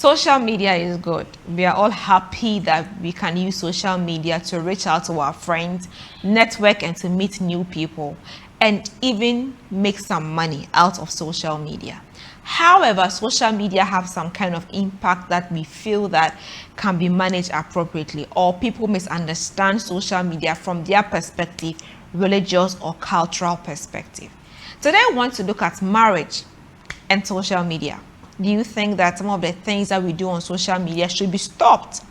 Social media is good. We are all happy that we can use social media to reach out to our friends, network, and to meet new people, and even make some money out of social media. However, social media have some kind of impact that we feel that can be managed appropriately, or people misunderstand social media from their perspective, religious or cultural perspective. Today I want to look at marriage and social media. Do you think that some of the things that we do on social media should be stopped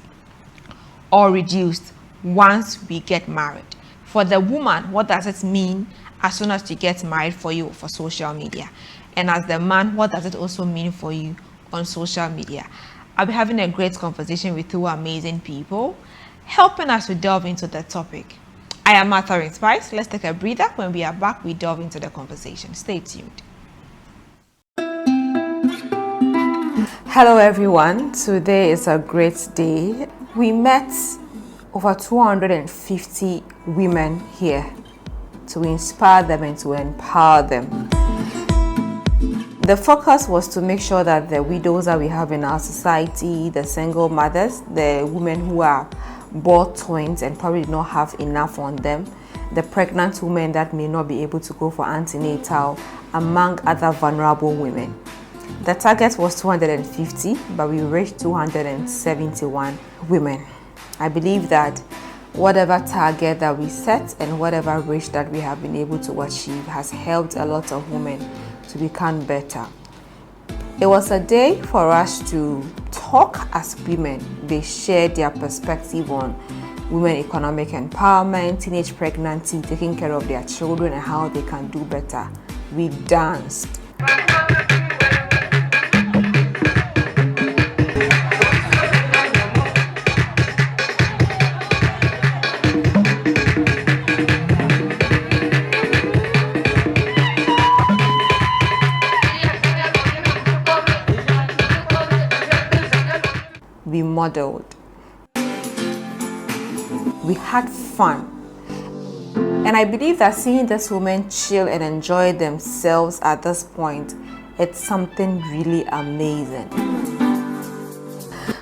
or reduced once we get married? For the woman, what does it mean as soon as you get married for you for social media? And as the man, what does it also mean for you on social media? I'll be having a great conversation with two amazing people, helping us to delve into the topic. I am Marraige Spice. Let's take a breather. When we are back, we delve into the conversation. Stay tuned. Hello everyone, today is a great day. We met over 250 women here to inspire them and to empower them. The focus was to make sure that the widows that we have in our society, the single mothers, the women who are bore twins and probably do not have enough on them, the pregnant women that may not be able to go for antenatal, among other vulnerable women. The target was 250, but we reached 271 women. I believe that whatever target that we set and whatever reach that we have been able to achieve has helped a lot of women to become better. It was a day for us to talk as women. They shared their perspective on women economic empowerment, teenage pregnancy, taking care of their children and how they can do better. We danced. We modeled. We had fun. And I believe that seeing these women chill and enjoy themselves at this point, it's something really amazing.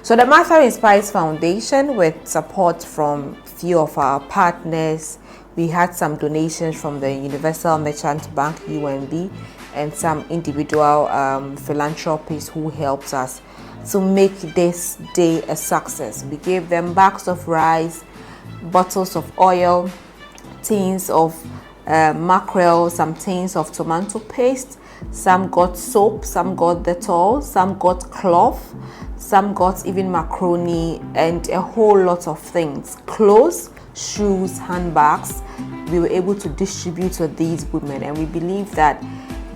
So the Marraige Spice Foundation, with support from a few of our partners, we had some donations from the Universal Merchant Bank, UMB, and some individual philanthropists who helped us to make this day a success. We gave them bags of rice, bottles of oil, tins of mackerel, some tins of tomato paste. Some got soap, some got Dettol, some got cloth, some got even macaroni, and a whole lot of things. Clothes, shoes, handbags. We were able to distribute to these women, and we believe that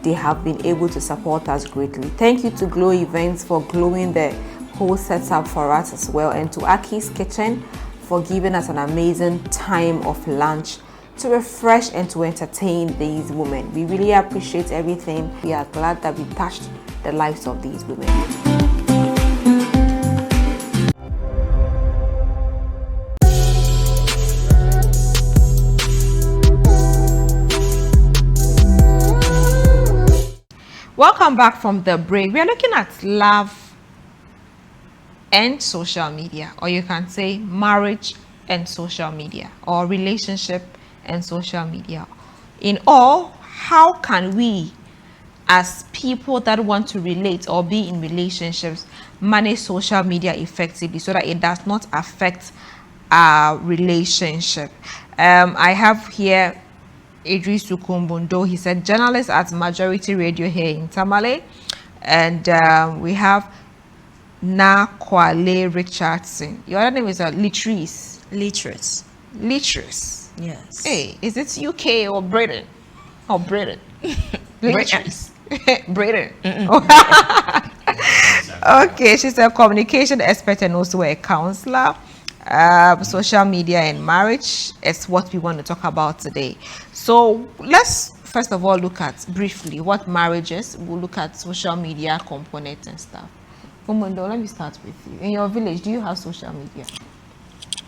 they have been able to support us greatly. Thank you to Glow Events for glowing the whole setup for us as well, and to Aki's Kitchen for giving us an amazing time of lunch to refresh and to entertain these women. We really appreciate everything. We are glad that we touched the lives of these women. Welcome back from the break. We are looking at love and social media, or you can say marriage and social media, or relationship and social media. In all, how can we as people that want to relate or be in relationships manage social media effectively so that it does not affect our relationship? I have here Idris Ukumbundo. He said journalist at Majority Radio here in Tamale, and we have Nakwale Richardson. Your other name is Litrice. Litrice. Yes. Hey, is it UK or Britain? Oh, Britain. Litrice. Britain. Okay, she's a communication expert and also a counselor. Social media and marriage is what we want to talk about today. So let's first of all look at briefly what marriage is. We'll look at social media components and stuff. Umundo, let me start with you. In your village, do you have social media?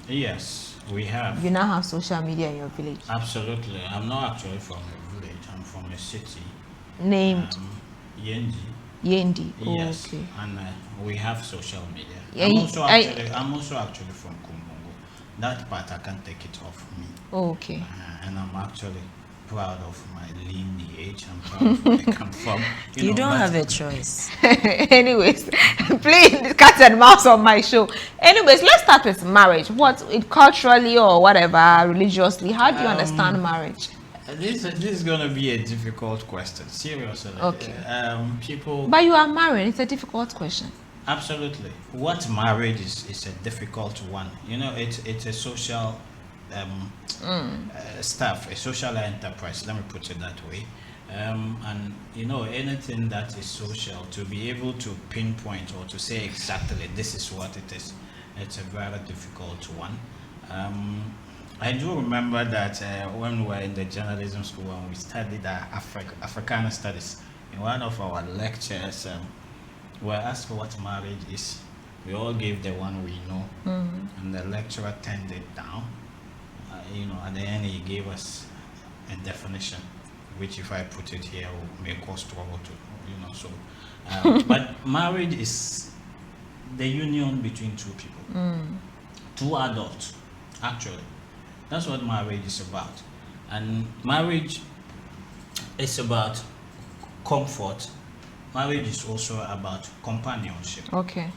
Yes, we have. You now have social media in your village? Absolutely. I'm not actually from a village. I'm from a city. Named? Yenji. Yendi. Yes, Okay. and we have social media. Yeah, I'm also actually from Kumbungo. That part I can't take it off me. okay. And I'm actually proud of my lineage. I'm proud of where I come from. You don't but have a choice. Anyways, playing cat and mouse on my show. Anyways, let's start with marriage. What it culturally or whatever, religiously, how do you understand marriage? this is gonna be a difficult question. Seriously. Okay. People. But you are married. It's a difficult question. Absolutely. What marriage is a difficult one. It's a social stuff, a social enterprise. Let me put it that way. And anything that is social, to be able to pinpoint or to say exactly this is what it is, it's a very difficult one. I do remember that when we were in the journalism school and we studied Africana studies, in one of our lectures, we were asked what marriage is. We all gave the one we know, and the lecturer turned it down. At the end he gave us a definition, which if I put it here will may cause trouble to, so. But marriage is the union between two people, two adults, actually. That's what marriage is about. And marriage is about comfort. Marriage is also about companionship. Okay.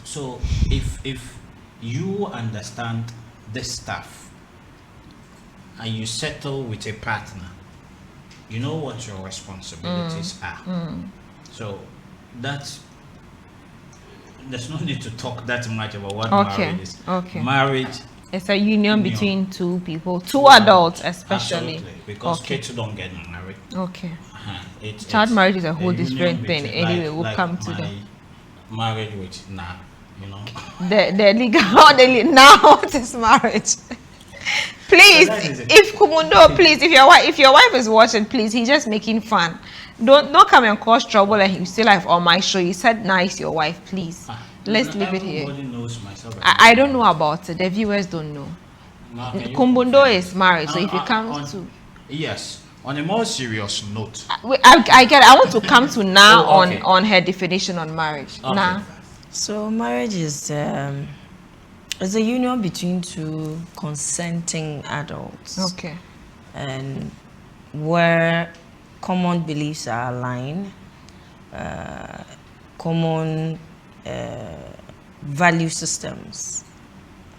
So if you understand this stuff and you settle with a partner, you know what your responsibilities are. So there's no need to talk that much about what marriage is. Okay. Marriage, it's a union between two people, two adults especially. Absolutely, because kids don't get married. Okay. Child marriage is a whole different thing. Anyway, we'll come to that. Marriage with The legal now what is marriage? Please, if Kumundo, please, if your wife is watching, please, he's just making fun. Don't come and cause trouble and you still have on my show. You said nice your wife, please. Let's leave it here. Knows myself. I don't know about it. The viewers don't know. Kumbundo is married, so if it comes to yes, on a more serious note, I get it. I want to come to now okay. on her definition on marriage. Okay. Now, So marriage is a union between two consenting adults. okay. And where common beliefs are aligned, common value systems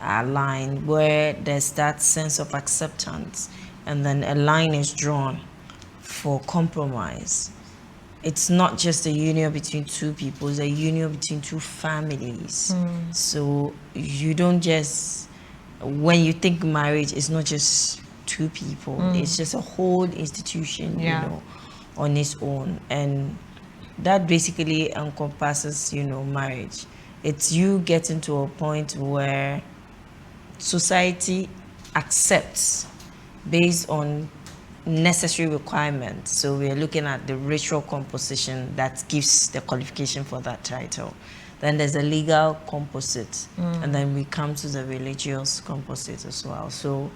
are aligned, where there's that sense of acceptance, and then a line is drawn for compromise. It's not just a union between two people, it's a union between two families. So you don't just, when you think marriage, it's not just two people, it's just a whole institution, on its own. And that basically encompasses, marriage. It's you getting to a point where society accepts based on necessary requirements. So we are looking at the racial composition that gives the qualification for that title. Then there's a legal composite, and then we come to the religious composite as well. So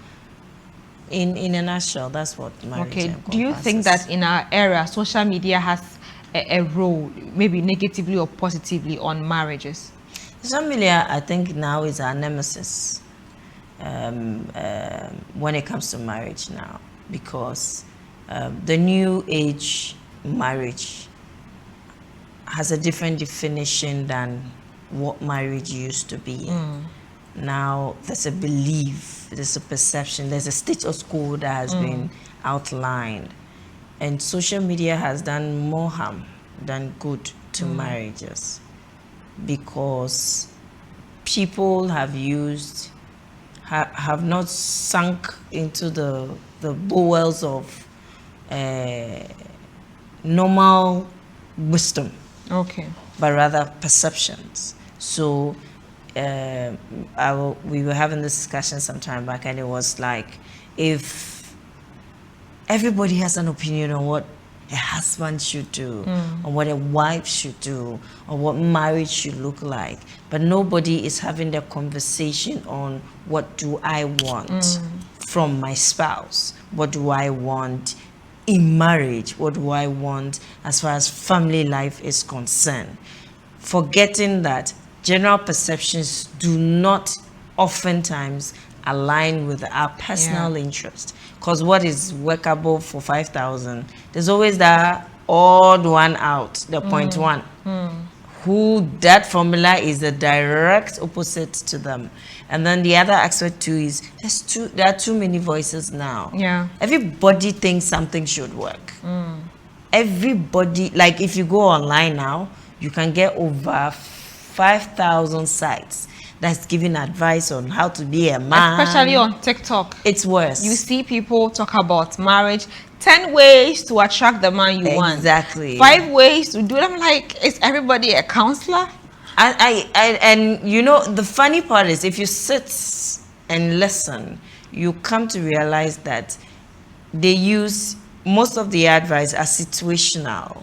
in a nutshell, that's what marriage encompasses. Do you think that in our era, social media has a role, maybe negatively or positively, on marriages? Social media, I think now is our nemesis when it comes to marriage now, because the new age marriage has a different definition than what marriage used to be. Now there's a belief, there's a perception, there's a status quo that has been outlined, and social media has done more harm than good to marriages, because people have not sunk into the bowels of normal wisdom, but rather perceptions. So we were having this discussion some time back, and it was like, if everybody has an opinion on what a husband should do, or what a wife should do, or what marriage should look like, but nobody is having the conversation on what do I want from my spouse, what do I want in marriage, what do I want as far as family life is concerned? Forgetting that general perceptions do not oftentimes align with our personal interest. Because what is workable for 5,000, there's always that odd one out, the point one. Who that formula is the direct opposite to them. And then the other aspect too is there are too many voices now. Yeah. Everybody thinks something should work. Everybody, like if you go online now, you can get over 5,000 sites that's giving advice on how to be a man. Especially on TikTok. It's worse. You see people talk about marriage, 10 ways to attract the man you want. Exactly. 5 ways to do it. I'm like, is everybody a counselor? And you know, the funny part is if you sit and listen, you come to realize that they use most of the advice as situational,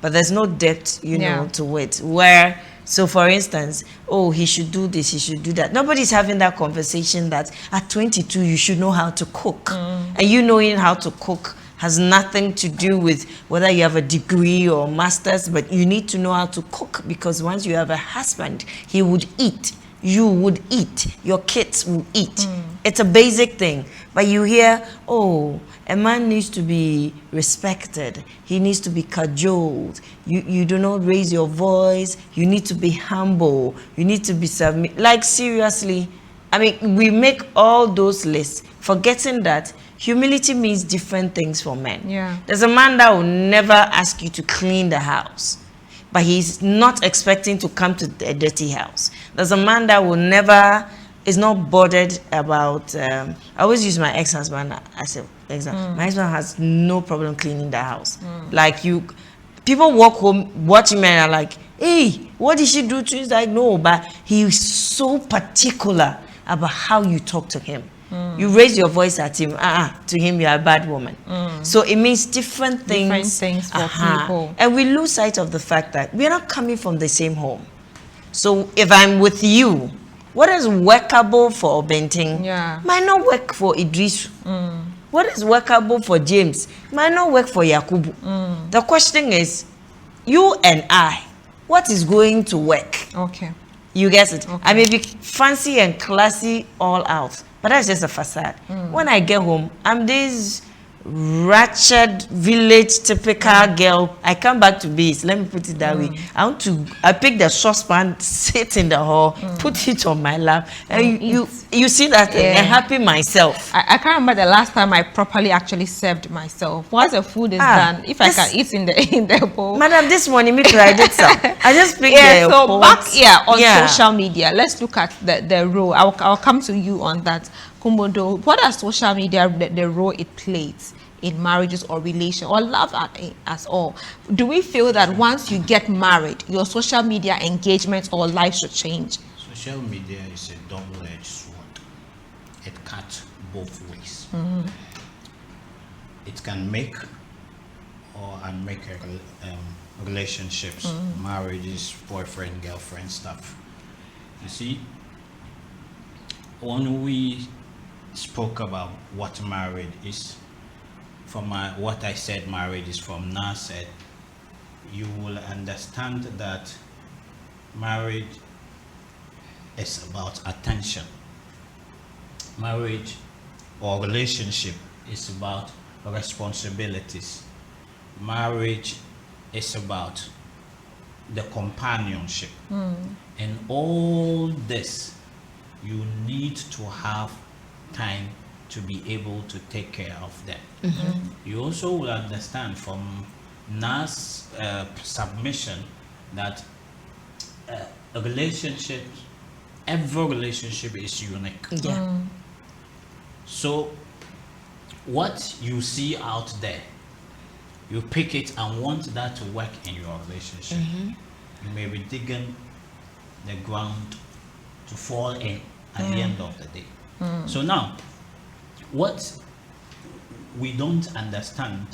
but there's no depth, you know, to it. Where, so for instance, oh, he should do this, he should do that. Nobody's having that conversation that at 22 you should know how to cook. And you knowing how to cook has nothing to do with whether you have a degree or master's, but you need to know how to cook, because once you have a husband, he would eat, you would eat, your kids will eat. It's a basic thing. But you hear, oh, a man needs to be respected. He needs to be cajoled. You do not raise your voice. You need to be humble. You need to be submit. Like, seriously, I mean, we make all those lists, forgetting that humility means different things for men. Yeah. There's a man that will never ask you to clean the house, but he's not expecting to come to a dirty house. There's a man that will never, is not bothered about, I always use my ex-husband as an example. My husband has no problem cleaning the house. Like, people walk home, watch him and are like, hey, what did she do to you? He's like, no, but he's so particular about how you talk to him. You raise your voice at him, to him you're a bad woman. So it means different things. Different things for people. And we lose sight of the fact that we're not coming from the same home. So if I'm with you, what is workable for Obenting might not work for Idris. What is workable for James might not work for Yakubu. The question is, you and I, what is going to work? Okay. You get it? I may be fancy and classy all out, but that's just a facade. When I get home, I'm this ratchet village typical girl. I come back to base, let me put it that way. I pick the saucepan, sit in the hall, put it on my lap, and you see that I'm happy myself. I can't remember the last time I properly actually served myself. Once the food is done, if I can eat in the bowl. Madam, this morning me I did some. I just picked the so back on social media, let's look at the role. I'll come to you on that. Kumbodo, what are social media, the role it plays in marriages or relation or love as all? Do we feel that once you get married, your social media engagement or life should change? Social media is a double-edged sword. It cuts both ways. It can make or unmake relationships, marriages, boyfriend, girlfriend stuff. You see, when we spoke about what marriage is, from what I said marriage is from Nas said, you will understand that marriage is about attention. Marriage or relationship is about responsibilities. Marriage is about the companionship. And all this, you need to have time to be able to take care of them. You also will understand from Nas' submission that a relationship, every relationship is unique. So what you see out there, you pick it and want that to work in your relationship. You may be digging the ground to fall in at the end of the day. So now, what we don't understand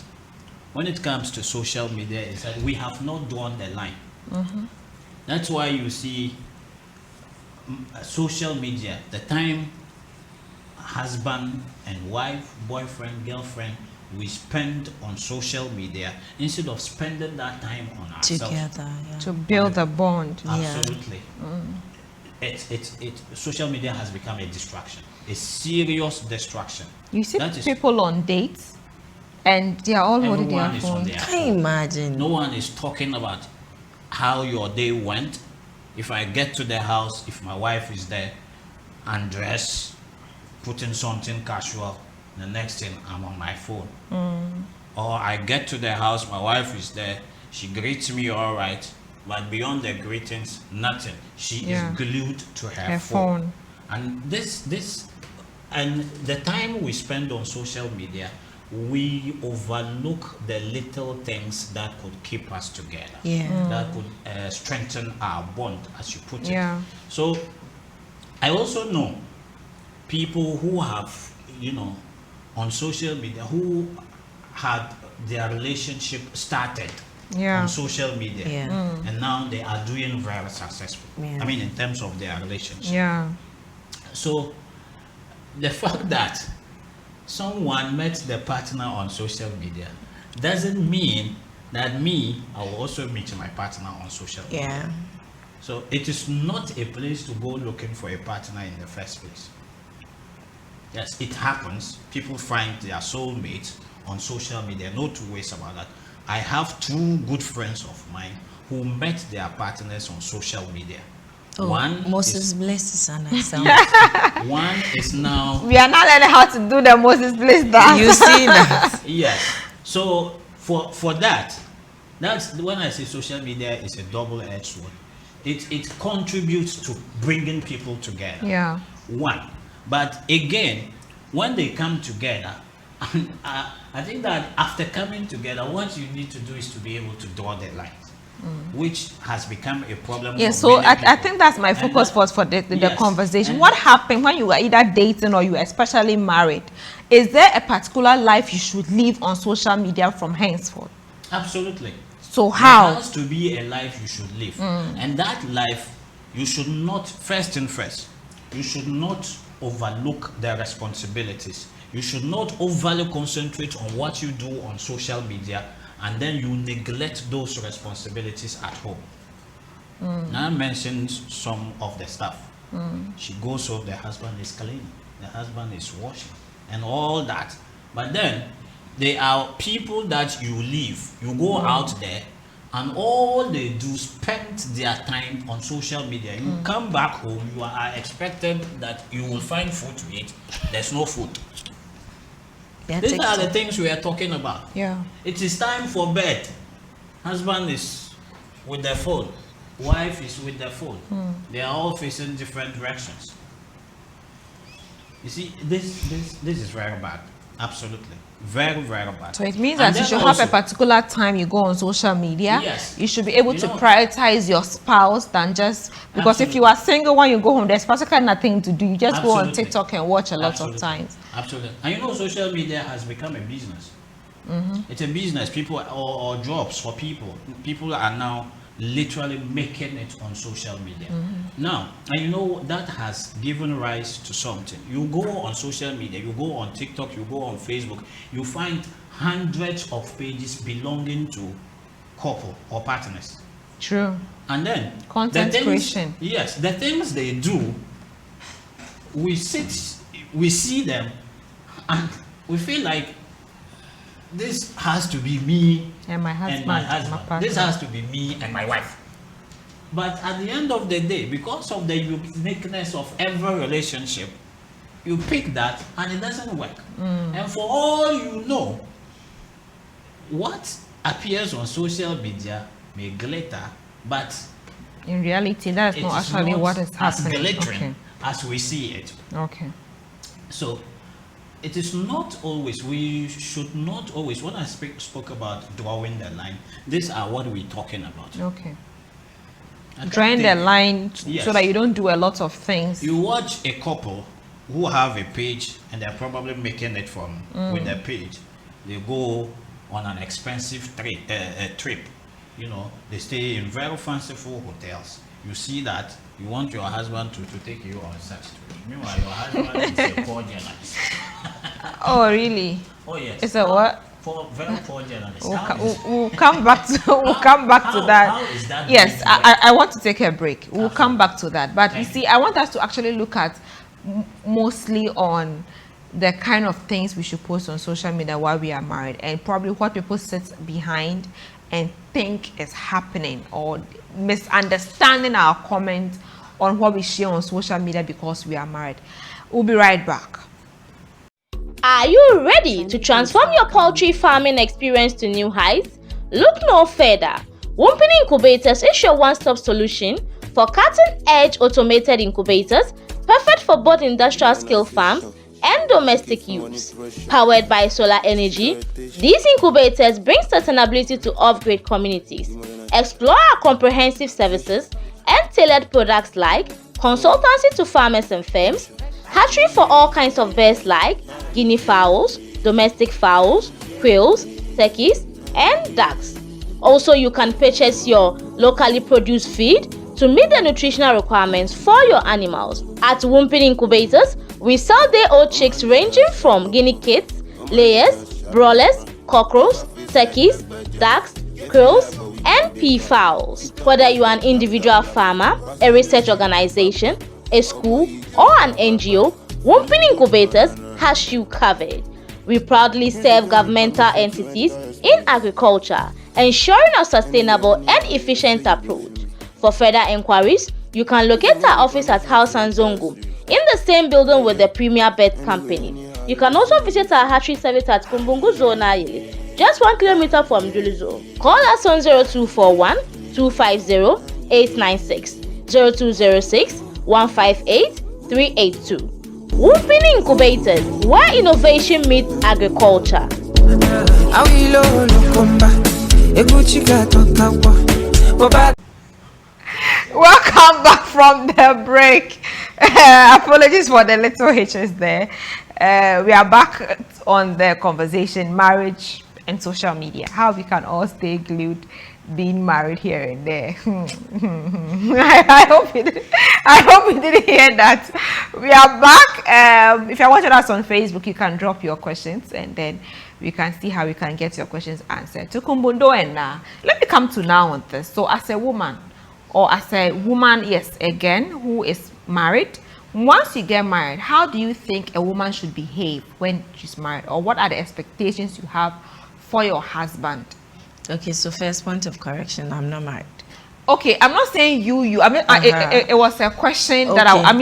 when it comes to social media is that we have not drawn the line. That's why you see social media, the time husband and wife, boyfriend, girlfriend we spend on social media instead of spending that time on ourselves. Together, yeah. To build a bond. Absolutely. Social media has become a distraction, a serious distraction. You see That is- people on dates and they are all holding Everyone their is on phone. their Can you phone. imagine? No one is talking about how your day went. If I get to the house, if my wife is there, undress, putting something casual, the next thing I'm on my phone. Or I get to the house, my wife is there, she greets me all right, but beyond the greetings, nothing. She Yeah. is glued to her, Her phone. And and the time we spend on social media, we overlook the little things that could keep us together. Yeah. That could strengthen our bond, as you put it. Yeah. So I also know people who have, on social media, who had their relationship started Yeah. on social media, Yeah. and now they are doing very successful. Yeah. I mean, in terms of their relationship. Yeah. So the fact that someone met their partner on social media doesn't mean that I will also meet my partner on social media. Yeah. So it is not a place to go looking for a partner in the first place. Yes, it happens. People find their soulmates on social media. No two ways about that. I have two good friends of mine who met their partners on social media. Oh, One Moses is, blesses and example. one is now We are now learning how to do the Moses Bliss dance. You see that? yes. So for that's when I say social media is a double-edged sword. It contributes to bringing people together. Yeah. One, but again, when they come together, I think that after coming together, what you need to do is to be able to draw the lines, which has become a problem. Yeah, for so many I people. think that's my And focus that- for the yes, conversation. and What happened when you are either dating or you are especially married? Is there a particular life you should live on social media from henceforth? Absolutely. So There how? has to be a life you should live, and that life you should not. First and first, you should not overlook their responsibilities. You should not overly concentrate on what you do on social media, and then you neglect those responsibilities at home. Now I mentioned some of the stuff. She goes home, the husband is cleaning, the husband is washing, and all that. But then there are people that you leave, you go out there, and all they do spend their time on social media. You come back home, you are expected that you will find food to eat. There's no food. Yeah, These are the TikTok. things we are talking about. Yeah. It is time for bed. Husband is with their phone. Wife is with their phone. They are all facing different directions. You see, this is very bad. Absolutely. Very, very bad. So it means And that you then should also- have a particular time you go on social media. Yes. You should be able You to know- prioritize your spouse than just because if you are single when you go home, there's practically nothing to do. You just go on Absolutely. TikTok and watch a lot Absolutely. of times. Absolutely. And you know, social media has become a business. It's a business. People or jobs for people. People are now literally making it on social media. Now, and you know that has given rise to something. You go on social media, you go on TikTok, you go on Facebook, you find hundreds of pages belonging to couple or partners. True. And then Content the things, creation. Yes, the things they do, we see them, and we feel like this has to be me And my husband, and my my husband. partner. This has to be me and my wife. But at the end of the day, because of the uniqueness of every relationship, you pick that and it doesn't work. And for all you know, what appears on social media may glitter, but In reality, that's it not is actually not what is as happening. glittering as we see it. Okay. Okay. So it is not always, we should not always, when I spoke about drawing the line, these are what we're talking about. Okay. And Drawing the that thing- line Yes. so that you don't do a lot of things. You watch a couple who have a page and they're probably making it from with their page. They go on an expensive trip. You know, they stay in very fanciful hotels. You see that you want your husband to take you on such trip. Meanwhile, your husband is a poor journalist. Oh, really? Oh yes. It's a what? For very poor journalists. We'll come back to that. How is that? Yes, going to work? I want to take a break. We'll come Absolutely. back to that. But you Thank see, I want us to actually look at mostly on the kind of things we should post on social media while we are married, and probably what people sit behind and think is happening, or misunderstanding our comments on what we share on social media because we are married. We'll be right back. Are you ready to transform your poultry farming experience to new heights? Look no further. Wumpini Incubators is your one-stop solution for cutting-edge automated incubators, perfect for both industrial scale farms and domestic use. Powered by solar energy, these incubators bring sustainability to off-grid communities. Explore our comprehensive services and tailored products like consultancy to farmers and firms, hatchery for all kinds of birds like guinea fowls, domestic fowls, quails, turkeys, and ducks. Also, you can purchase your locally produced feed to meet the nutritional requirements for your animals. At Wumpini Incubators, we sell day-old chicks ranging from guinea kids, layers, broilers, cockerels, turkeys, ducks, quails, and pea fowls. Whether you are an individual farmer, a research organization, a school, or an NGO, Wumpini Incubators has you covered. We proudly serve governmental entities in agriculture, ensuring a sustainable and efficient approach. For further inquiries, you can locate our office at House and Zongo in the same building with the Premier Bird Company. You can also visit our hatchery service at Kumbungu Zona Yili, just 1 kilometer from Julizo. Call us on 0241 250 896, 0206 158 382. Wumpini Incubators, where innovation meets agriculture. Welcome back from the break. Apologies for the little hitches there. We are back on the conversation, marriage and social media. How we can all stay glued being married here and there. I hope you didn't hear that. We are back. If you're watching us on Facebook, you can drop your questions and then we can see how we can get your questions answered. To Kumbundo and let me come to now on this. So as a woman, yes, again, who is married, once you get married, how do you think a woman should behave when she's married? Or what are the expectations you have for your husband? Okay, so first point of correction, I'm not married. Okay, I'm not saying you. I mean, it was a question that A as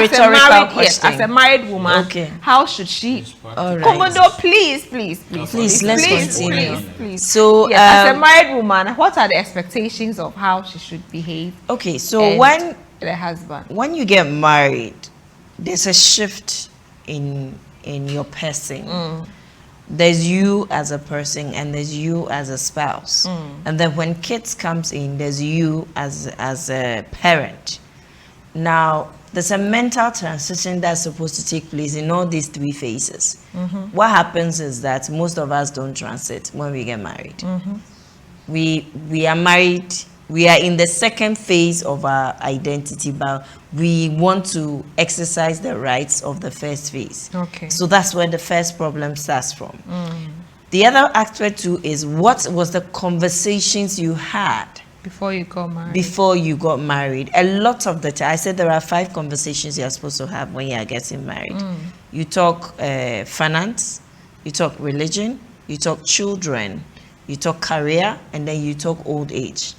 rhetorical a married, question. yes, as a married woman, Okay. how should she? All right. Komodo, please, Let's continue. please. So, Yes, as a married woman, what are the expectations of how she should behave? Okay, so and when the husband. you get married, there's a shift in your person. There's you as a person and there's you as a spouse. And then when kids comes in, there's you as a parent. Now, there's a mental transition that's supposed to take place in all these three phases. What happens is that most of us don't transit when we get married. We are married, we are in the second phase of our identity, but we want to exercise the rights of the first phase. Okay. So that's where the first problem starts from. The other aspect too is what was the conversations you had Before you got married. before you got married. A lot of the time, I said there are 5 conversations you're supposed to have when you are getting married. You talk finance, you talk religion, you talk children, you talk career, and then you talk old age.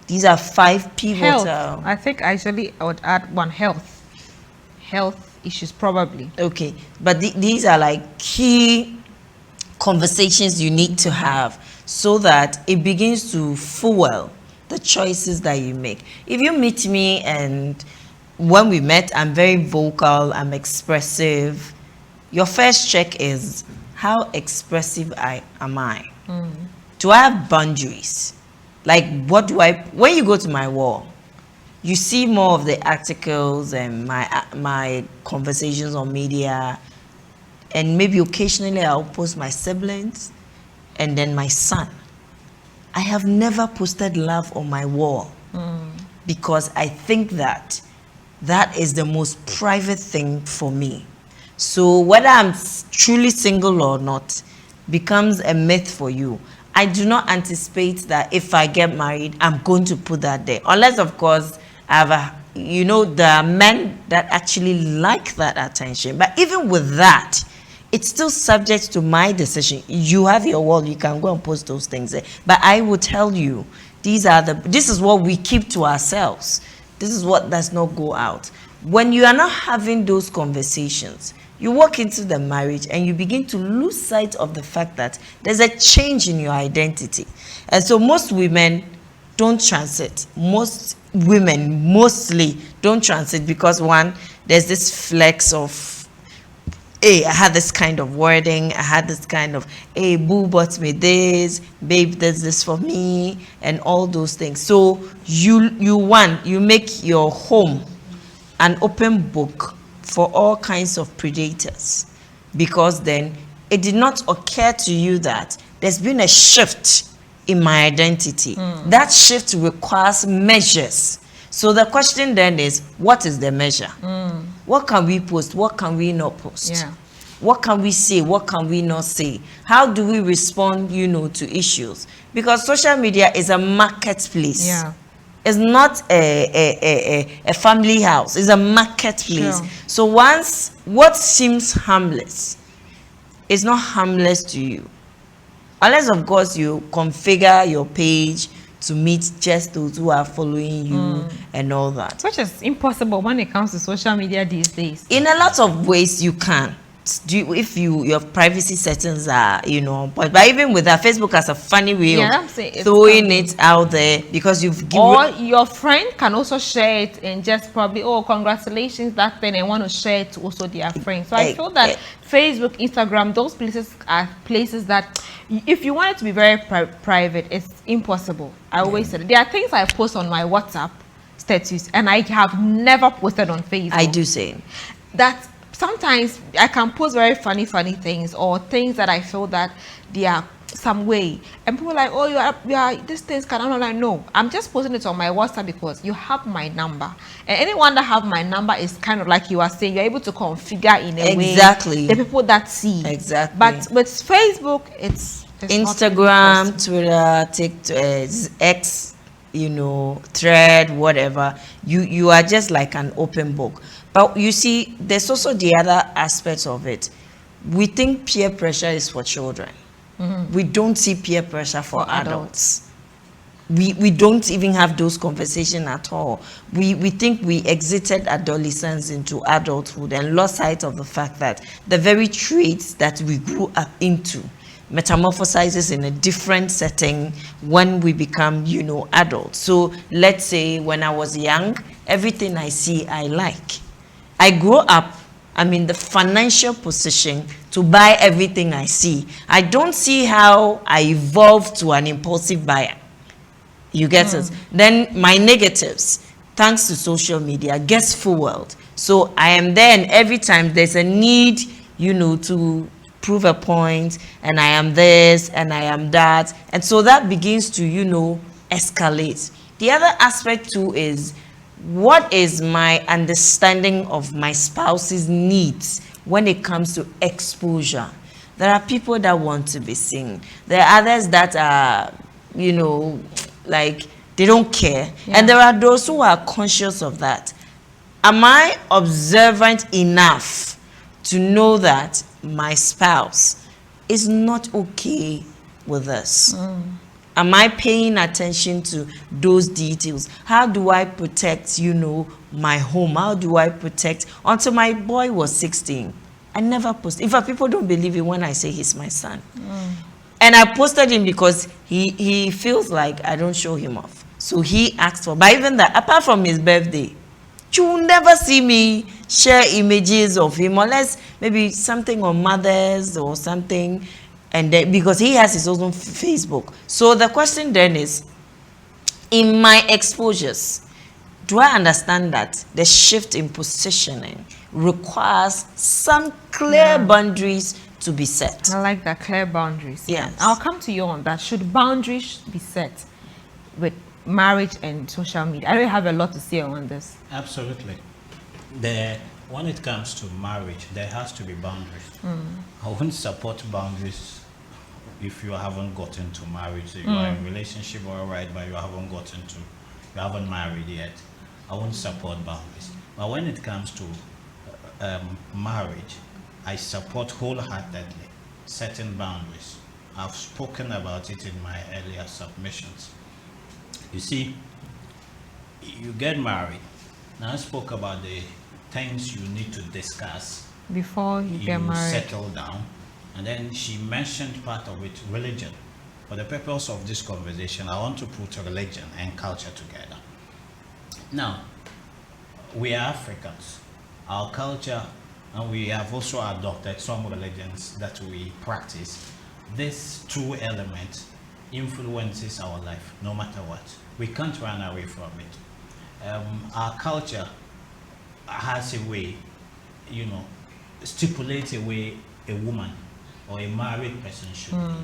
These are 5 pivotal. Health. I think actually I would add one, health issues probably. Okay, but these are like key conversations you need to have so that it begins to fuel the choices that you make. If you meet me and when we met, I'm very vocal, I'm expressive, your first check is how expressive am I? Do I have boundaries? Like, what do I, when you go to my wall, you see more of the articles and my conversations on media, and maybe occasionally I'll post my siblings and then my son. I have never posted love on my wall because I think that is the most private thing for me. So whether I'm truly single or not becomes a myth for you. I do not anticipate that if I get married, I'm going to put that there. Unless, of course, I have there are men that actually like that attention. But even with that, it's still subject to my decision. You have your wall, you can go and post those things there. But I will tell you, this is what we keep to ourselves. This is what does not go out. When you are not having those conversations, you walk into the marriage and you begin to lose sight of the fact that there's a change in your identity. And so most women don't transit. Most women mostly don't transit because, one, there's this flex of, hey, I had this kind of wording, I had this kind of, hey, boo bought me this, babe does this for me, and all those things. So you make your home an open book for all kinds of predators, because then it did not occur to you that there's been a shift in my identity. That shift requires measures. So the question then is, what is the measure? What can we post? What can we not post? Yeah. What can we say? What can we not say? How do we respond, to issues? Because social media is a marketplace. Yeah. It's not a family house. It's a marketplace. Sure. So once what seems harmless is not harmless to you, unless of course you configure your page to meet just those who are following you and all that. Which is impossible when it comes to social media these days. In a lot of ways you can. If your privacy settings are but even with that, Facebook has a funny way of throwing it out there, because you've given, or your friend can also share it and just probably, oh, congratulations, that thing, and want to share it to also their friends. So I feel that Facebook, Instagram, those places are places that if you want it to be very private, it's impossible. I always said there are things I post on my WhatsApp status and I have never posted on Facebook. I do say that. Sometimes I can post very funny things, or things that I feel that they are some way, and people are like, oh, you are these things can. I'm like, no, I'm just posting it on my WhatsApp because you have my number, and anyone that have my number is kind of like you are saying, you're able to configure in a way the people that see. Exactly. But with Facebook, it's Instagram, Twitter, TikTok, X, Thread, whatever. You are just like an open book. But you see, there's also the other aspects of it. We think peer pressure is for children. We don't see peer pressure for adults. We don't even have those conversations at all. We think we exited adolescence into adulthood and lost sight of the fact that the very traits that we grew up into metamorphosizes in a different setting when we become, adults. So let's say when I was young, everything I see, I like. I grew up, I'm in the financial position to buy everything I see. I don't see how I evolved to an impulsive buyer. You get it? Then my negatives, thanks to social media, gets fueled. So I am there, and every time there's a need, to prove a point, and I am this, and I am that. And so that begins to, escalate. The other aspect too is, what is my understanding of my spouse's needs when it comes to exposure? There are people that want to be seen. There are others that are, like they don't care. Yeah. And there are those who are conscious of that. Am I observant enough to know that my spouse is not okay with this? Am I paying attention to those details? How do I protect, my home? How do I protect? Until my boy was 16, I never posted. In fact, people don't believe it when I say he's my son. And I posted him because he feels like I don't show him off. So he asked for, but even that, apart from his birthday, you will never see me share images of him, unless maybe something on mothers or something. And then, because he has his own Facebook. So the question then is, in my exposures, do I understand that the shift in positioning requires some clear boundaries to be set? I like that, clear boundaries. Yes. I'll come to you on that. Should boundaries be set with marriage and social media? I don't have a lot to say on this. Absolutely. The when it comes to marriage, there has to be boundaries. I wouldn't support boundaries if you haven't gotten to marriage. So you are in a relationship, all right, but you haven't married yet. I won't support boundaries. But when it comes to marriage, I support wholeheartedly setting boundaries. I've spoken about it in my earlier submissions. You see, you get married. Now I spoke about the things you need to discuss Before you get married. settle down, and then she mentioned part of it, religion. For the purpose of this conversation, I want to put religion and culture together. Now, we are Africans. Our culture, and we have also adopted some religions that we practice. This two element influences our life, no matter what. We can't run away from it. Our culture has a way, stipulates a way a woman or a married person should live.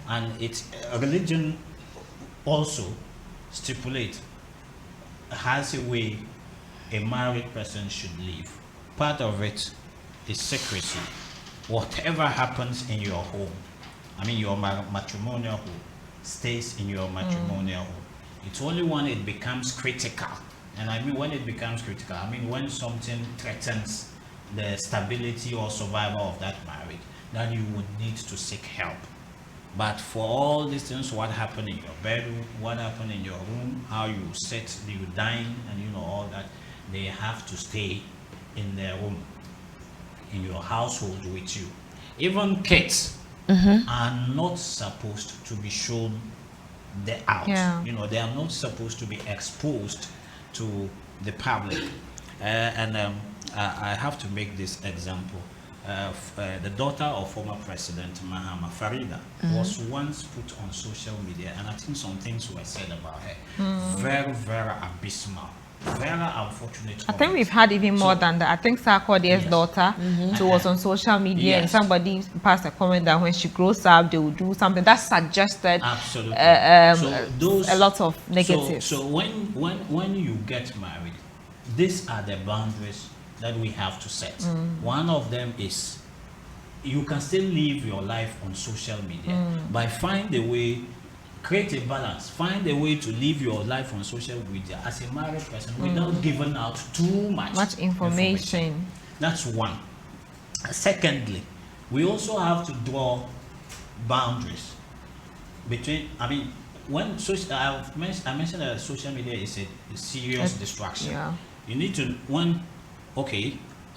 And it's religion also stipulates, has a way a married person should live. Part of it is secrecy. Whatever happens in your home, your matrimonial home, stays in your matrimonial home. It's only when it becomes critical, and when it becomes critical, when something threatens the stability or survival of that marriage, that you would need to seek help. But for all these things, what happened in your bedroom, what happened in your room, how you sit, you dine, and all that, they have to stay in their room, in your household with you. Even kids are not supposed to be shown out. Yeah. They are not supposed to be exposed to the public. I have to make this example. The daughter of former President Mahama, Farida, was once put on social media, and I think some things were said about her. Very, very abysmal. Very unfortunate. I think we've had even more than that. I think Sarkodie's daughter was on social media, and somebody passed a comment that when she grows up, they will do something that suggested absolutely a lot of negatives. So when you get married, these are the boundaries that we have to set. One of them is you can still live your life on social media, but find a way, create a balance, find a way to live your life on social media as a married person without giving out too much information. That's one. Secondly, we also have to draw boundaries between, when I mentioned that social media is a serious distraction. Yeah. You need to,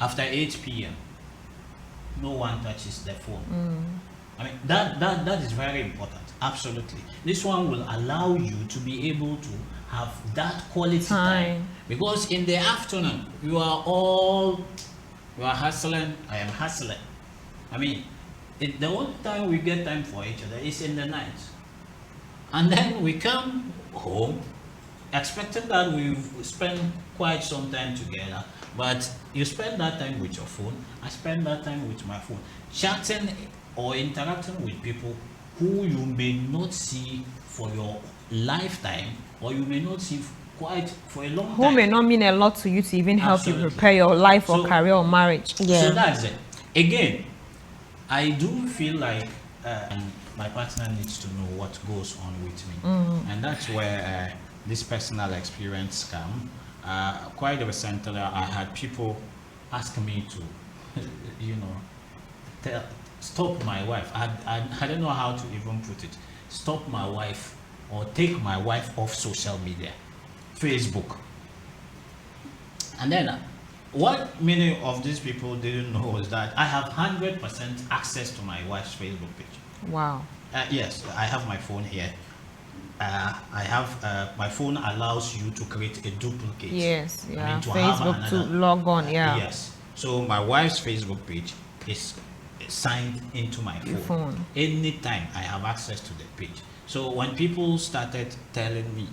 after 8 p.m., no one touches their phone. That is very important. Absolutely. This one will allow you to be able to have that quality time. Because in the afternoon, you are hustling, I am hustling. The only time we get time for each other is in the night. And then we come home expecting that we've spent quite some time together, but you spend that time with your phone, I spend that time with my phone, chatting or interacting with people who you may not see for your lifetime, or you may not see quite for a long time. Who may not mean a lot to you to even help you prepare your life or career or marriage. Yeah. So that's it. Again, I do feel like my partner needs to know what goes on with me. And that's where this personal experience come. Quite recently, I had people ask me to, stop my wife. I don't know how to even put it. Stop my wife or take my wife off social media, Facebook. And then what many of these people didn't know is that I have 100% access to my wife's Facebook page. Wow. Yes, I have my phone here. I have my phone allows you to create a duplicate. Yes, yeah. To Facebook to log on, yeah. Yes. So my wife's Facebook page is signed into my phone. Anytime I have access to the page. So when people started telling me,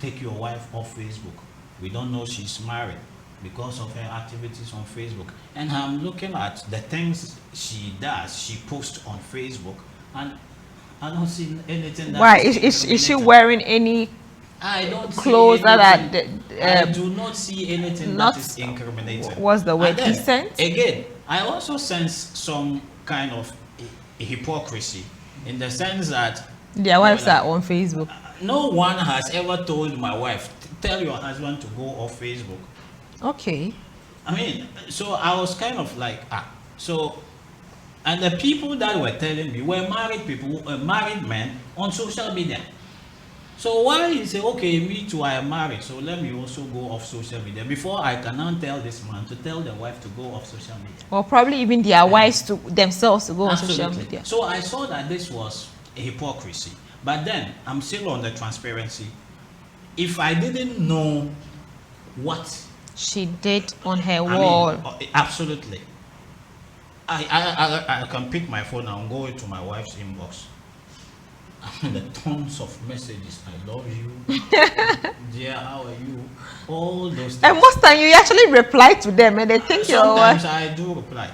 take your wife off Facebook, we don't know she's married because of her activities on Facebook. And I'm looking at the things she does, she posts on Facebook, and I don't see anything that Why is she wearing any I don't clothes see that anything, are I do not see anything not- that is incriminating. what's the word, And then, decent? again, I also sense some kind of hypocrisy in the sense that Their wives like, are on Facebook. no one has ever told my wife, tell your husband to go off Facebook. Okay. I mean, so I was kind of like, so, and the people that were telling me were married people, married men on social media. So why you say, okay, me too, I am married, so let me also go off social media before I can now tell this man to tell the wife to go off social media. Or probably even their wives to themselves to go on social Absolutely. media. So I saw that this was a hypocrisy. But then I'm still on the transparency. If I didn't know what She did on her I wall. mean, absolutely. I can pick my phone and go into my wife's inbox. And the tons of messages, I love you, dear, how are you? All those things. And most time you actually reply to them and they think you're Sometimes what? I do reply.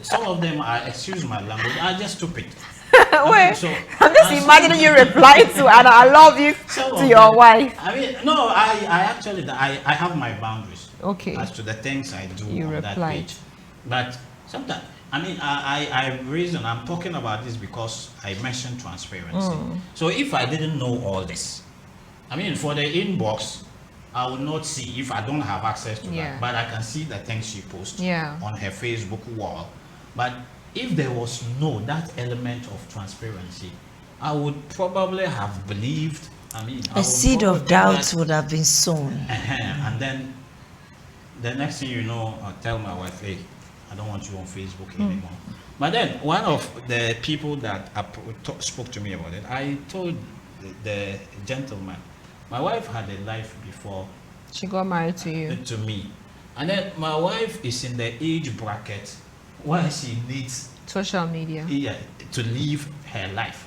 Some of them are, excuse my language, are just stupid. Wait, so- I'm just and imagining you reply to and I love you Some to of your them- wife. I mean, no, I actually, I have my boundaries. Okay. As to the things I do You on that replied. page. But sometimes, I mean, I'm talking about this because I mentioned transparency. So if I didn't know all this, I mean, for the inbox, I will not see if I don't have access to Yeah. that, but I can see the things she posts Yeah. on her Facebook wall. But if there was that element of transparency, I would probably have believed, I mean, I A would seed probably of doubt that- would have been sown. and then the next thing you know, I'll tell my wife, hey, I don't want you on Facebook anymore. But then one of the people that spoke to me about it, I told the gentleman, my wife had a life before She got married to you. to me. And then my wife is in the age bracket where she needs Social media. to live her life.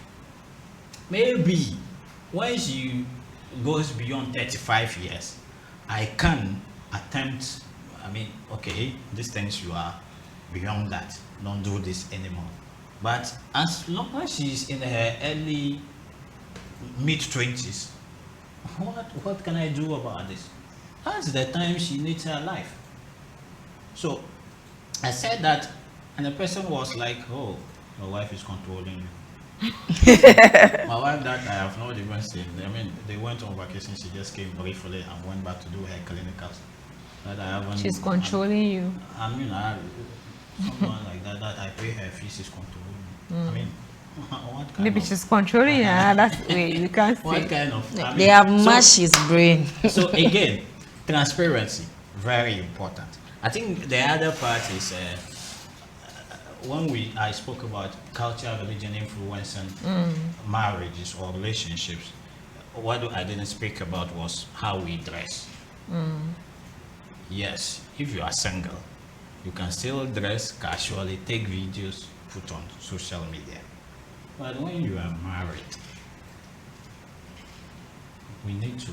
Maybe when she goes beyond 35 years, I can attempt, I mean, okay, these things you are beyond that, don't do this anymore. But as long as she's in her early mid-20s, what can I do about this? That's the time she needs her life. So I said that, and the person was like, oh, your wife is controlling you. My wife that I have not even seen, I mean, they went on vacation, she just came briefly and went back to do her clinicals. That I haven't, She's controlling you. I mean, someone like that I pay her fees is controlling me. I mean, what kind Maybe of, she's controlling you. That's way you can't what say. kind of, I They mean, have so- mashed his brain. So again, transparency, very important. I think the other part is when I spoke about culture, religion influencing marriages or relationships. What I didn't speak about was how we dress. Yes, if you are single, you can still dress casually, take videos, put on social media. But when you are married, we need to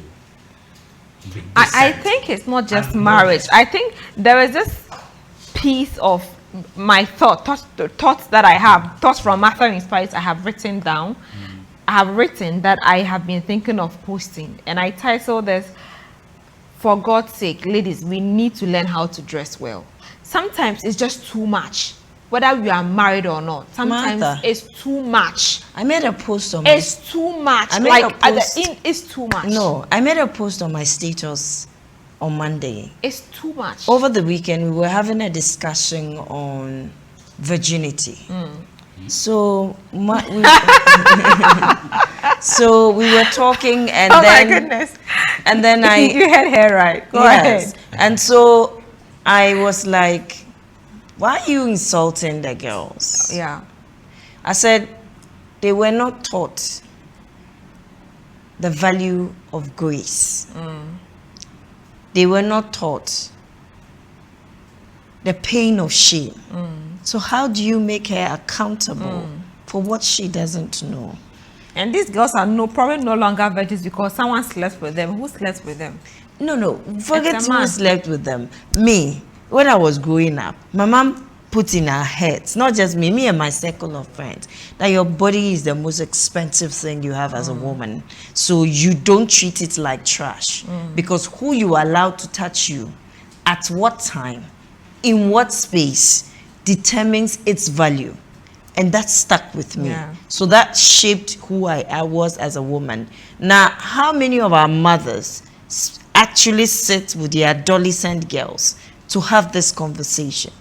be I decent. think it's not just And marriage. I think there is this piece of my thoughts that I have, thoughts from Master Inspires I have written down. I have written that I have been thinking of posting, and I titled this, for God's sake, ladies, we need to learn how to dress well. Sometimes it's just too much, whether we are married or not. Sometimes Martha. it's too much. I made a post on my It's too much. I made Like a at post- the end, it's too much. No, I made a post on my status on Monday. It's too much. Over the weekend, we were having a discussion on virginity. So, so we were talking, and Oh then, my goodness. and then You had hair right. Go yes, ahead. and so I was like, "Why are you insulting the girls?" Yeah. I said, they were not taught the value of grace. They were not taught the pain of shame. So how do you make her accountable for what she doesn't know? And these girls are probably no longer virgins because someone slept with them. Who slept with them? No, forget It's a who man. slept with them. Me, when I was growing up, my mom put in our heads, not just me and my circle of friends, that your body is the most expensive thing you have as a woman. So you don't treat it like trash, because who you allow to touch you, at what time, in what space, determines its value. And that stuck with me. Yeah. So that shaped who I was as a woman. Now, how many of our mothers actually sit with their adolescent girls to have this conversation?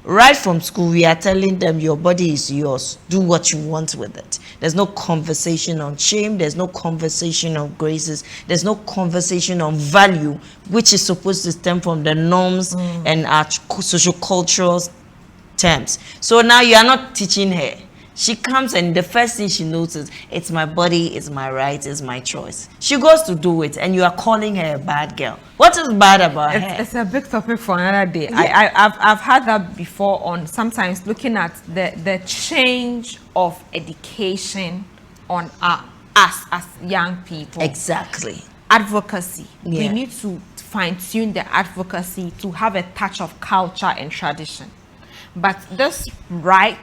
Right from school, we are telling them your body is yours. Do what you want with it. There's no conversation on shame. There's no conversation on graces. There's no conversation on value, which is supposed to stem from the norms and our social cultural terms. So now you are not teaching her. She comes and the first thing she notices, it's my body, it's my right, it's my choice. She goes to do it and you are calling her a bad girl. What is bad about her? It's a big topic for another day. Yeah. I've had that before on sometimes looking at the change of education on us as young people. Exactly. Advocacy. Yeah. We need to fine-tune the advocacy to have a touch of culture and tradition. But this right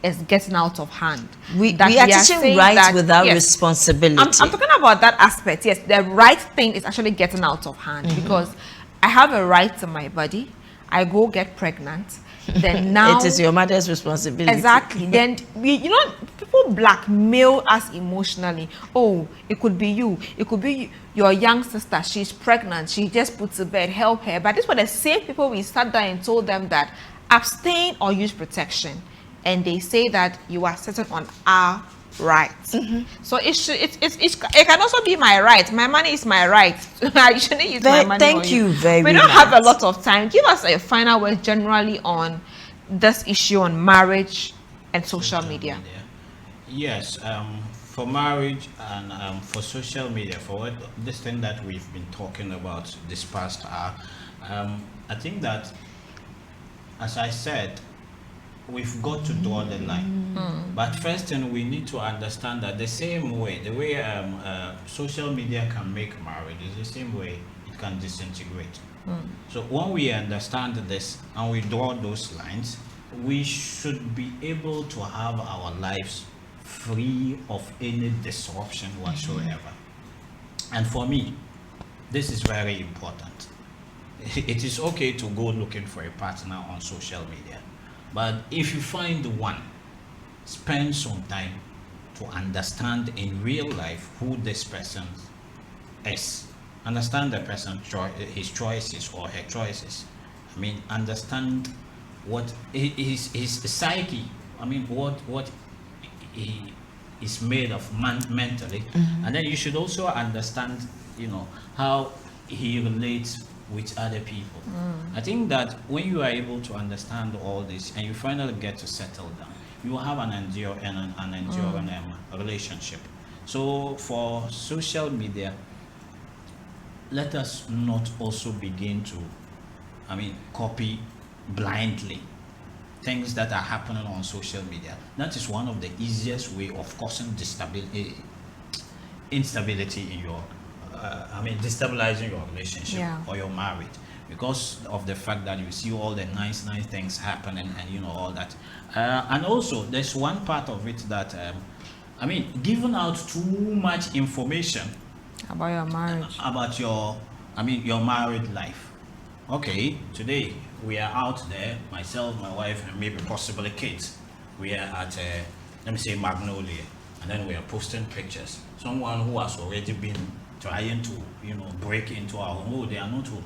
is getting out of hand. We are teaching rights without responsibility. I'm talking about that aspect. Yes, the right thing is actually getting out of hand, because I have a right to my body. I go get pregnant. Then now it is your mother's responsibility. Exactly. Then people blackmail us emotionally. Oh, it could be you. It could be your young sister. She's pregnant. She just put to bed. Help her. But these were the same people we sat down and told them that abstain or use protection, and they say that you are sitting on our rights. So it can also be my right. My money is my right. I shouldn't use my money. Thank you very much. We don't have a lot of time. Give us a final word generally on this issue on marriage and social media. Yes, for marriage and for social media, for this thing that we've been talking about this past hour, I think that, as I said, we've got to draw the line. But first thing, we need to understand that the way social media can make marriage is the same way it can disintegrate. So when we understand this and we draw those lines, we should be able to have our lives free of any disruption whatsoever. And for me, this is very important. It is okay to go looking for a partner on social media, but if you find one, spend some time to understand in real life who this person is. Understand the person's his choices or her choices. I mean, understand what his psyche. I mean, what he is made of mentally, and then you should also understand, how he relates with other people. I think that when you are able to understand all this and you finally get to settle down, you will have an enduring relationship. So for social media, let us not also begin to, copy blindly things that are happening on social media. That is one of the easiest way of causing instability in your destabilizing your relationship or your marriage, because of the fact that you see all the nice things happening and all that. And also there's one part of it that giving out too much information about your marriage, about your married life. Okay, today we are out there, myself, my wife, and maybe possibly kids. We are at let me say Magnolia, and then we are posting pictures. Someone who has already been trying to break into our home, oh, they are not home,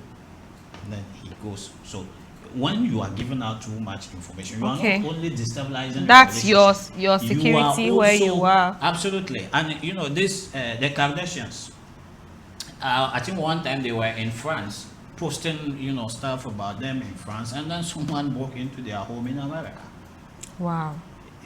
and then he goes. So when you are giving out too much information, you are not only destabilizing, that's your security where you are. Absolutely. And this the Kardashians, I think one time they were in France posting stuff about them in France, and then someone broke into their home in America. Wow.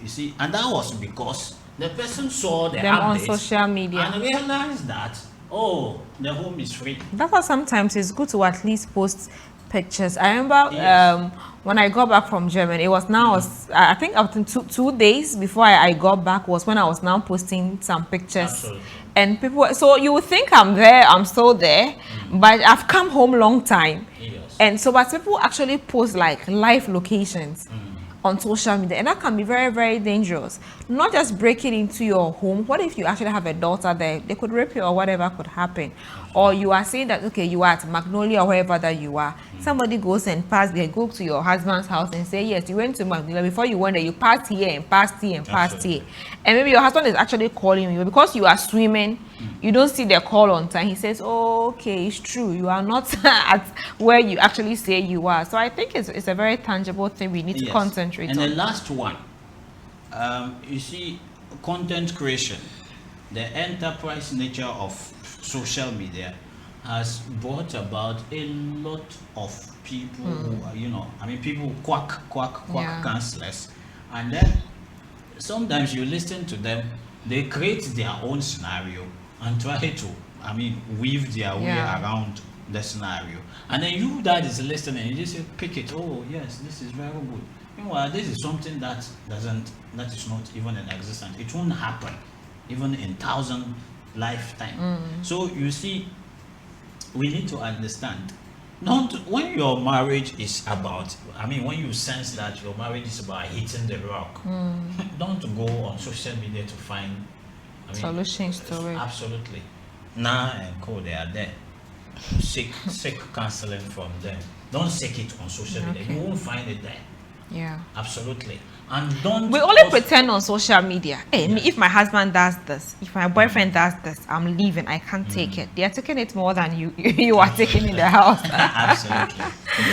You see, and that was because the person saw them on social media and realized that, oh, the home is free. That's why sometimes it's good to at least post pictures. I remember when I got back from Germany, it was now, I think after 2 days before I got back was when I was now posting some pictures. Absolutely. And people, so you would think I'm there, I'm still there, but I've come home long time. Yes. And so, but people actually post like live locations on social media, and that can be very, very dangerous. Not just breaking into your home. What if you actually have a daughter there? They could rape you or whatever could happen. Or you are saying that, okay, you are at Magnolia or wherever that you are. Somebody goes and they go to your husband's house and say, yes, you went to Magnolia. Before you went there, you passed here and passed here and passed here. And maybe your husband is actually calling you. Because you are swimming, you don't see the call on time. He says, oh, okay, it's true. You are not at where you actually say you are. So I think it's a very tangible thing we need to concentrate on. And the last one, you see, content creation, the enterprise nature of social media has brought about a lot of people who are, you know, I mean, people quack counselors, and then sometimes you listen to them, they create their own scenario and try to, I mean, weave their way around the scenario, and then you that is listening, you just say, pick it, oh yes, this is very good. Meanwhile, this is something that is not even in existence. It won't happen even in 1,000 lifetime. So you see, we need to understand, not when your marriage is about, I mean, when you sense that your marriage is about hitting the rock, don't go on social media to find, I mean, solutions to it. Absolutely. Nah and Co, they are there. Seek counseling from them. Don't seek it on social media. You won't find it there. Yeah, absolutely. And don't we only pretend on social media. Hey, if my husband does this, if my boyfriend does this, I'm leaving. I can't take it. They are taking it more than you are taking in the house. Absolutely.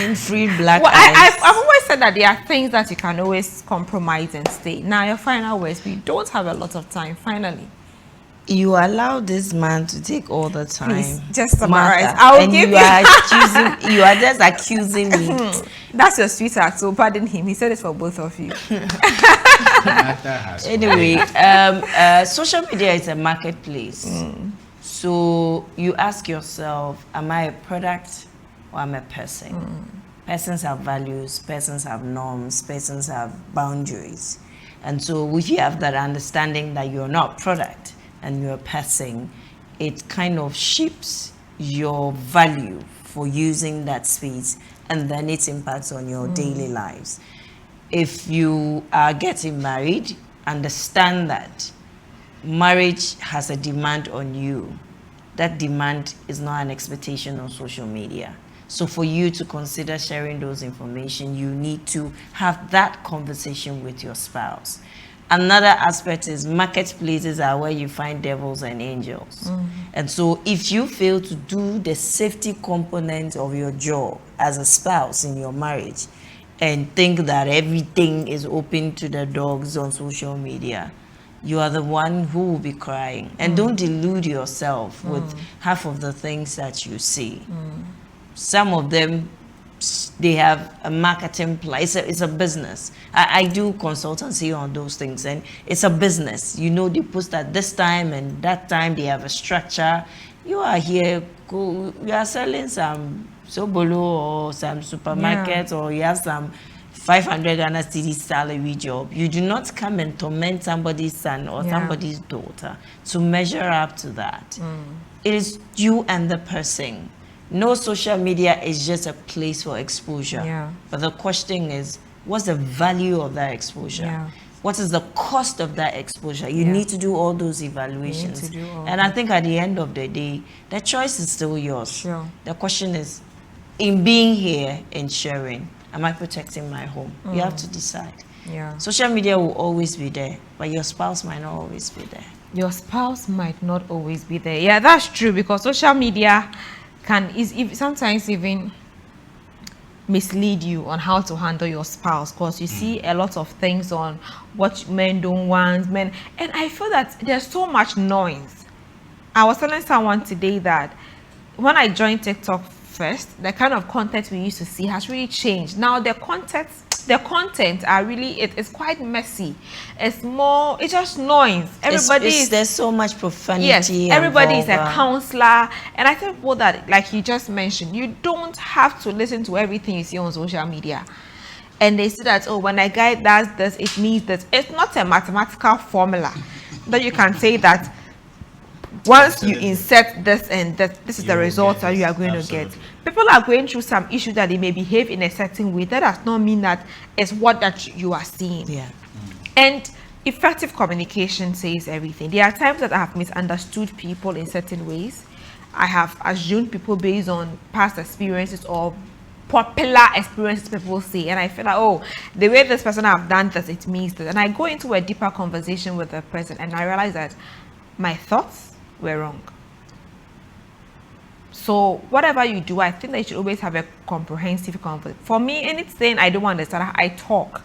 In free black well, I've always said that there are things that you can always compromise and stay. Now your final words. We don't have a lot of time. Finally, you allow this man to take all the time. Please, just summarize. I will give you. You are just accusing me. That's your sweetheart, so pardon him. He said it for both of you. Anyway, social media is a marketplace. So you ask yourself, am I a product or am I a person? Persons have values, persons have norms, persons have boundaries. And so if you have that understanding that you're not a product and you're a person, it kind of shapes your value for using that space, and then its impacts on your daily lives. If you are getting married, understand that marriage has a demand on you. That demand is not an expectation on social media. So for you to consider sharing those information, you need to have that conversation with your spouse. Another aspect is marketplaces are where you find devils and angels. And so if you fail to do the safety component of your job as a spouse in your marriage and think that everything is open to the dogs on social media, you are the one who will be crying. And don't delude yourself with half of the things that you see. Some of them, they have a marketing plan. It's a business. I do consultancy on those things, and it's a business. You know, they post at this time and that time. They have a structure. You are here. You are selling some sobolo or some supermarket, or you have some 500 Ghana cedi salary job. You do not come and torment somebody's son or somebody's daughter to measure up to that. It is you and the person. No, social media is just a place for exposure. But the question is, what's the value of that exposure? What is the cost of that exposure? You need to do all those evaluations. And I think at the end of the day, the choice is still yours. The question is, in being here and sharing, am I protecting my home? You have to decide. Social media will always be there, but your spouse might not always be there. Your spouse might not always be there. Yeah, that's true, because social media can sometimes even mislead you on how to handle your spouse, because you see a lot of things on what men don't want, and I feel that there's so much noise. I was telling someone today that when I joined TikTok first, the kind of content we used to see has really changed. Now the content are really, it's quite messy. It's just noise. There's so much profanity. Yes, everybody is a counselor, and I think what that, like you just mentioned, you don't have to listen to everything you see on social media. And they say that, oh, when a guy does this, it means that. It's not a mathematical formula that you can say that once you insert this and that, this is the result that you are going to get. People are going through some issue that they may behave in a certain way. That does not mean that it's what that you are seeing. Yeah. And effective communication says everything. There are times that I have misunderstood people in certain ways. I have assumed people based on past experiences or popular experiences people say, and I feel like, oh, the way this person have done this, it means that. And I go into a deeper conversation with the person and I realize that my thoughts were wrong. So whatever you do, I think that you should always have a comprehensive conversation. For me, anything I don't understand, I talk.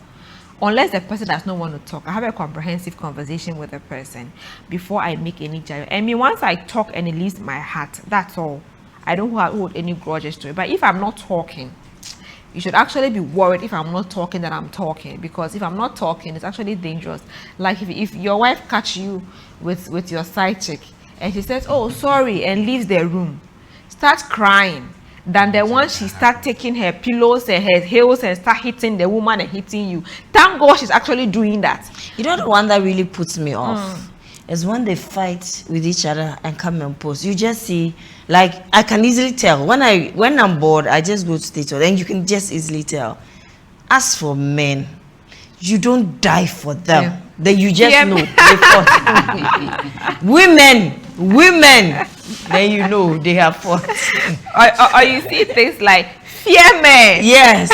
Unless the person does not want to talk, I have a comprehensive conversation with the person before I make any judgment. I mean, once I talk and it leaves my heart, that's all. I don't hold any grudges to it. But if I'm not talking, you should actually be worried if I'm not talking that I'm talking. Because if I'm not talking, it's actually dangerous. Like if your wife catch you with your side chick and she says, oh, sorry, and leaves the room, start crying. Than the one she start taking her pillows and her heels and start hitting the woman and hitting you. Thank God she's actually doing that. You know, the one that really puts me off is when they fight with each other and come and post. You just see, like, I can easily tell when I'm bored, I just go to TikTok and you can just easily tell. As for men, you don't die for them. Yeah. Then you just know they fought. women, then you know they have fought. or you see things like fear men. Yes.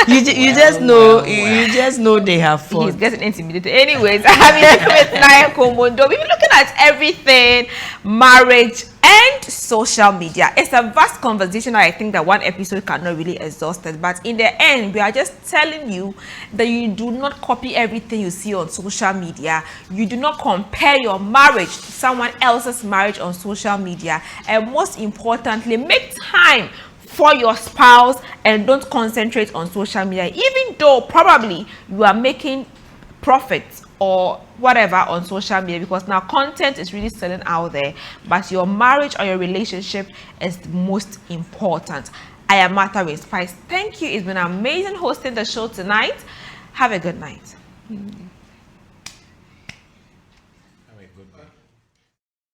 you just know you just know they have fought. He's getting intimidated. Anyways, I mean, with Naya Komondo, we've been looking at everything, marriage and social media. It's a vast conversation. I think that one episode cannot really exhaust it. But in the end, we are just telling you that you do not copy everything you see on social media. You do not compare your marriage to someone else's marriage on social media. And most importantly, make time for your spouse and don't concentrate on social media, even though probably you are making profits or whatever on social media, because now content is really selling out there, but your marriage or your relationship is the most important. I am Martha with Spice. Thank you. It's been amazing hosting the show tonight. Have a good night.